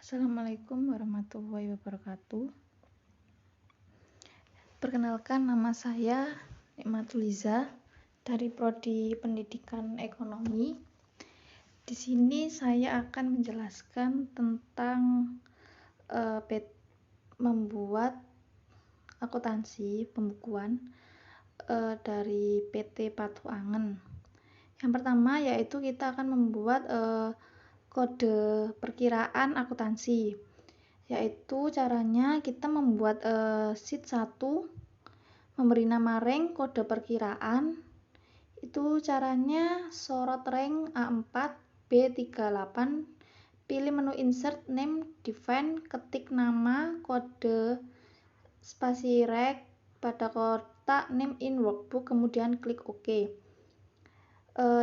Assalamualaikum warahmatullahi wabarakatuh. Perkenalkan, nama saya Nikmatuliza dari Prodi Pendidikan Ekonomi. Di sini saya akan menjelaskan tentang membuat akuntansi pembukuan dari PT Patuh Angen. Yang pertama yaitu kita akan membuat kode perkiraan akuntansi, yaitu caranya kita membuat sheet 1, memberi nama rank kode perkiraan. Itu caranya sorot rank A4 B38, pilih menu insert, name, define, ketik nama, kode, spasi rek pada kotak name in workbook, kemudian klik OK.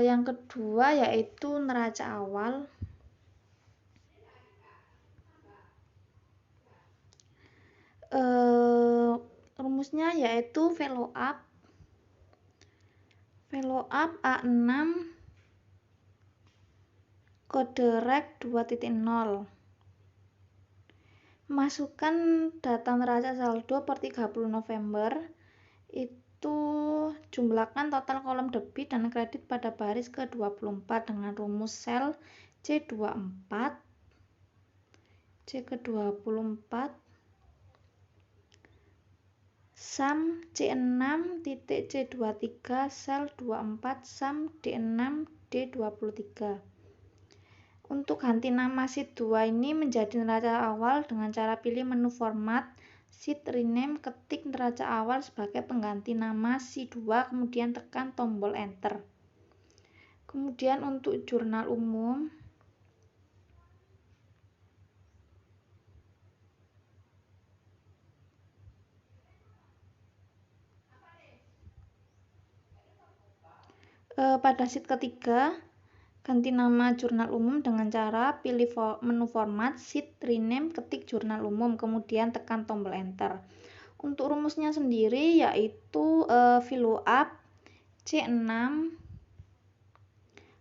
Yang kedua yaitu neraca awal. Rumusnya yaitu value up A6 kode rek 2.0. Masukkan data neraca saldo per 30 November. Itu jumlahkan total kolom debit dan kredit pada baris ke-24 dengan rumus sel C24, C ke-24, sum C6 titik C23 sel 24 sum D6 D23. Untuk ganti nama sheet 2 ini menjadi neraca awal dengan cara pilih menu format, sheet rename, ketik neraca awal sebagai pengganti nama sheet 2, kemudian tekan tombol enter. Kemudian untuk jurnal umum, pada sheet ketiga, ganti nama jurnal umum dengan cara pilih menu format, sheet rename, ketik jurnal umum, kemudian tekan tombol enter. Untuk rumusnya sendiri yaitu value up C6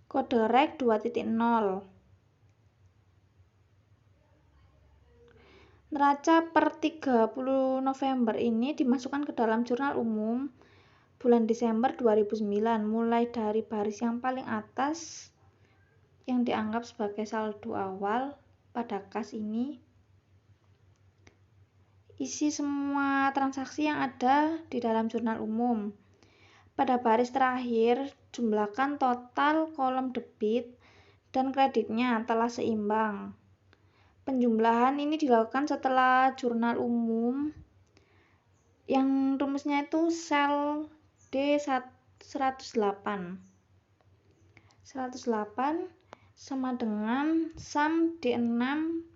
kode rek 2.0. Neraca per 30 November ini dimasukkan ke dalam jurnal umum bulan Desember 2009 mulai dari baris yang paling atas yang dianggap sebagai saldo awal pada kas ini. Isi semua transaksi yang ada di dalam jurnal umum. Pada baris terakhir, jumlahkan total kolom debit dan kreditnya telah seimbang. Penjumlahan ini dilakukan setelah jurnal umum yang rumusnya itu sel D108 sama dengan sum D6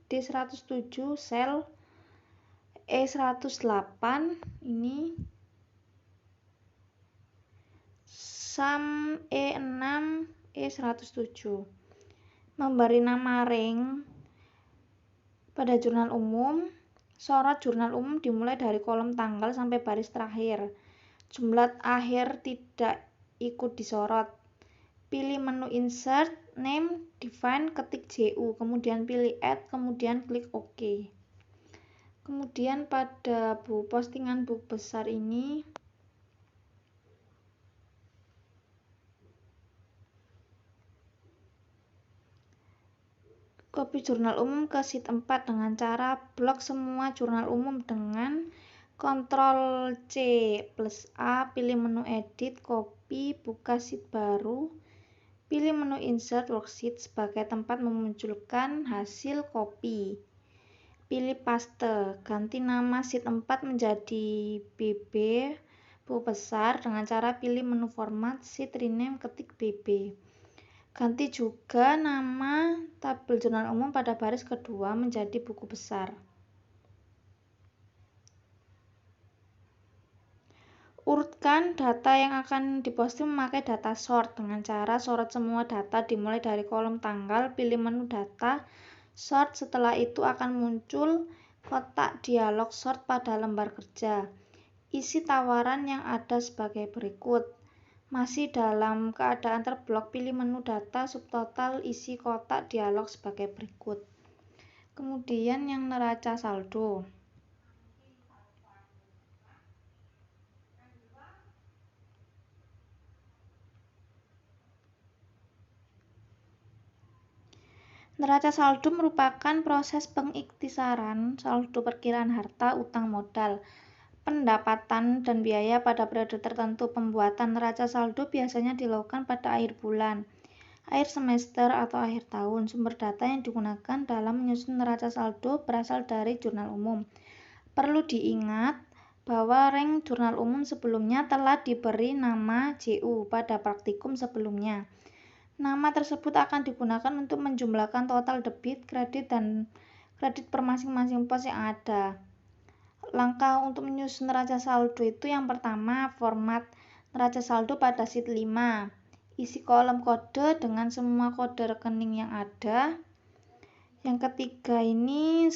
D107 sel E108 ini sum E6 E107. Memberi nama rank pada jurnal umum. Sorot jurnal umum dimulai dari kolom tanggal sampai baris terakhir. Jumlah akhir tidak ikut disorot. Pilih menu insert, name, define, ketik JU, kemudian pilih add, kemudian klik OK. Kemudian pada postingan buku besar ini copy jurnal umum ke sheet 4 dengan cara blok semua jurnal umum dengan Ctrl C plus A, pilih menu edit, copy, buka sheet baru, pilih menu insert worksheet sebagai tempat memunculkan hasil copy. Pilih paste, ganti nama sheet 4 menjadi BB buku besar dengan cara pilih menu format, sheet rename, ketik BB. Ganti juga nama tabel jurnal umum pada baris kedua menjadi buku besar. Urutkan data yang akan diposting memakai data sort dengan cara sorot semua data dimulai dari kolom tanggal, pilih menu data, sort. Setelah itu akan muncul kotak dialog sort pada lembar kerja. Isi tawaran yang ada sebagai berikut. Masih dalam keadaan terblok, pilih menu data, subtotal, isi kotak dialog sebagai berikut. Kemudian yang neraca saldo. Neraca saldo merupakan proses pengiktisaran saldo perkiraan harta, utang modal, pendapatan, dan biaya pada periode tertentu. Pembuatan neraca saldo biasanya dilakukan pada akhir bulan, akhir semester, atau akhir tahun. Sumber data yang digunakan dalam menyusun neraca saldo berasal dari jurnal umum. Perlu diingat bahwa rank jurnal umum sebelumnya telah diberi nama JU pada praktikum sebelumnya. Nama tersebut akan digunakan untuk menjumlahkan total debit, kredit, dan kredit per masing-masing pos yang ada. Langkah untuk menyusun neraca saldo itu yang pertama, format neraca saldo pada sheet 5. Isi kolom kode dengan semua kode rekening yang ada. Yang ketiga ini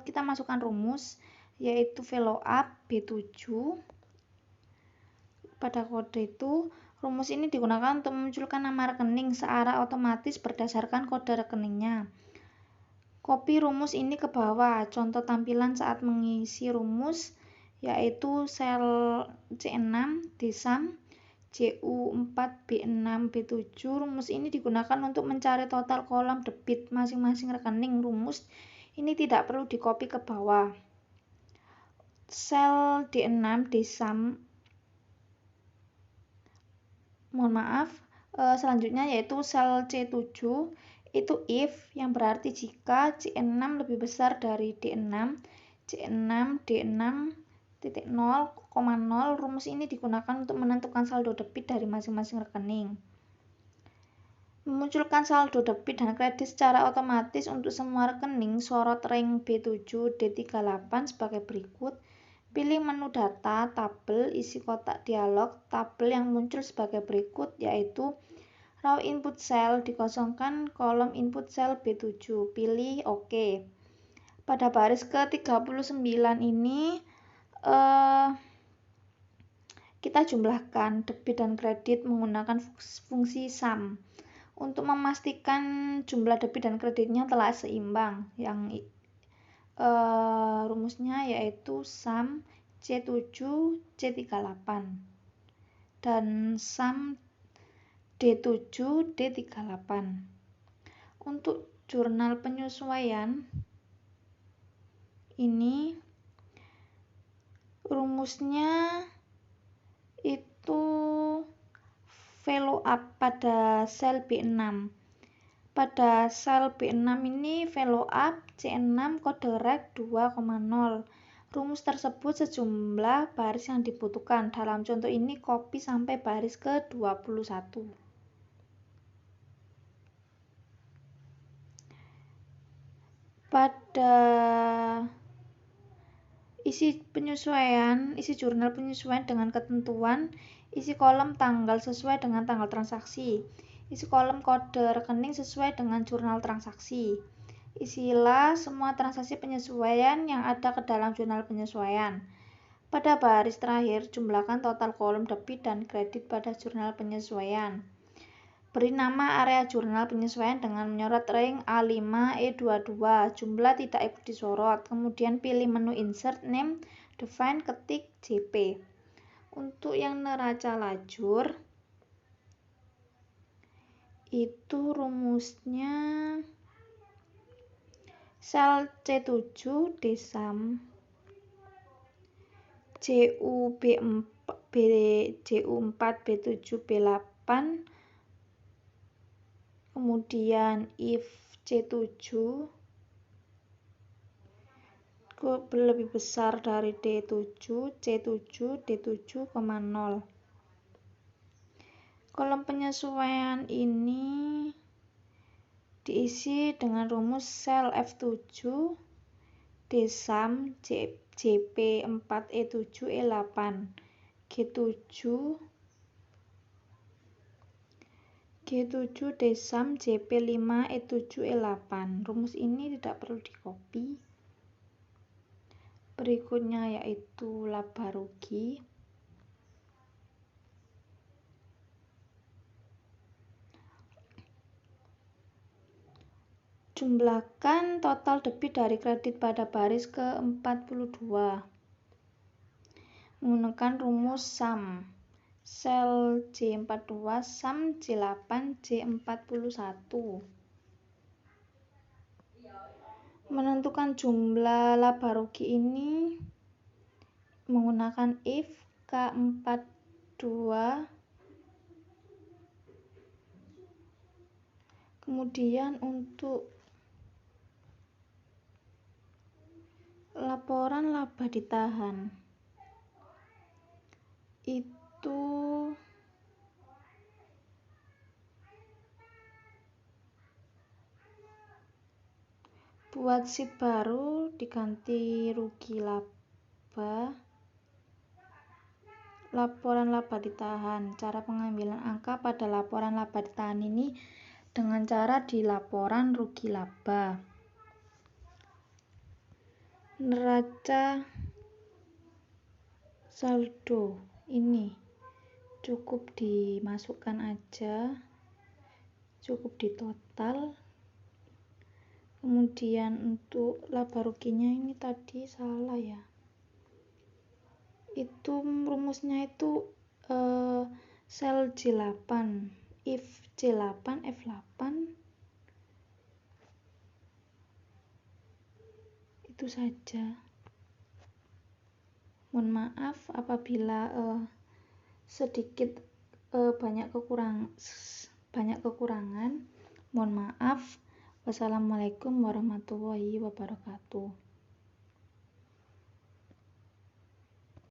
kita masukkan rumus, yaitu follow up B7. Pada kode itu, rumus ini digunakan untuk memunculkan nama rekening secara otomatis berdasarkan kode rekeningnya. Copy rumus ini ke bawah. Contoh tampilan saat mengisi rumus yaitu sel C6 D-sum JU4 B6 B7. Rumus ini digunakan untuk mencari total kolom debit masing-masing rekening. Rumus ini tidak perlu di-copy ke bawah. Sel D6 D-sum selanjutnya yaitu sel C7 itu if yang berarti jika C6 lebih besar dari D6, C6 D6.0,0. Rumus ini digunakan untuk menentukan saldo debit dari masing-masing rekening. Memunculkan saldo debit dan kredit secara otomatis untuk semua rekening, sorot rank B7 D38 sebagai berikut. Pilih menu data, tabel, isi kotak dialog. Tabel yang muncul sebagai berikut yaitu raw input cell, dikosongkan kolom input cell B7. Pilih OK. Pada baris ke-39 ini kita jumlahkan debit dan kredit menggunakan fungsi sum. Untuk memastikan jumlah debit dan kreditnya telah seimbang, yang rumusnya yaitu sum C7 C38 dan sum D7 D38. Untuk jurnal penyesuaian ini rumusnya itu follow up pada sel B6. Pada sel B6 ini follow up C6 kode rek 2,0. Rumus tersebut sejumlah baris yang dibutuhkan. Dalam contoh ini copy sampai baris ke-21. Pada isi jurnal penyesuaian dengan ketentuan, isi kolom tanggal sesuai dengan tanggal transaksi, isi kolom kode rekening sesuai dengan jurnal transaksi. Isilah semua transaksi penyesuaian yang ada ke dalam jurnal penyesuaian. Pada baris terakhir, jumlahkan total kolom debit dan kredit pada jurnal penyesuaian. Beri nama area jurnal penyesuaian dengan menyorot rank A5 E22. Jumlah tidak ikut disorot. Kemudian pilih menu insert name, define, ketik JP. Untuk yang neraca lajur itu rumusnya sel C7 D-sum JU4 B7 B8, kemudian if C7 lebih besar dari D7, C7 D7,0. Kolom penyesuaian ini diisi dengan rumus sel F7 D-sum JP4E7 E8 G7 D-sum JP5E7 E8. Rumus ini tidak perlu di-copy. Berikutnya yaitu laba rugi. Jumlahkan total debit dari kredit pada baris ke-42. Menggunakan rumus SUM. Sel J42 SUM J8 J41. Menentukan jumlah laba rugi ini menggunakan if K42. Kemudian untuk laporan laba ditahan itu buat sheet baru diganti rugi laba, laporan laba ditahan. Cara pengambilan angka pada laporan laba ditahan ini dengan cara di laporan rugi laba. Neraca saldo ini cukup dimasukkan aja, cukup di total. Kemudian untuk laba ruginya ini tadi salah ya, itu rumusnya itu sel J8 if J8 F8, itu saja. Mohon maaf apabila sedikit banyak kekurangan. Mohon maaf. Wassalamualaikum warahmatullahi wabarakatuh.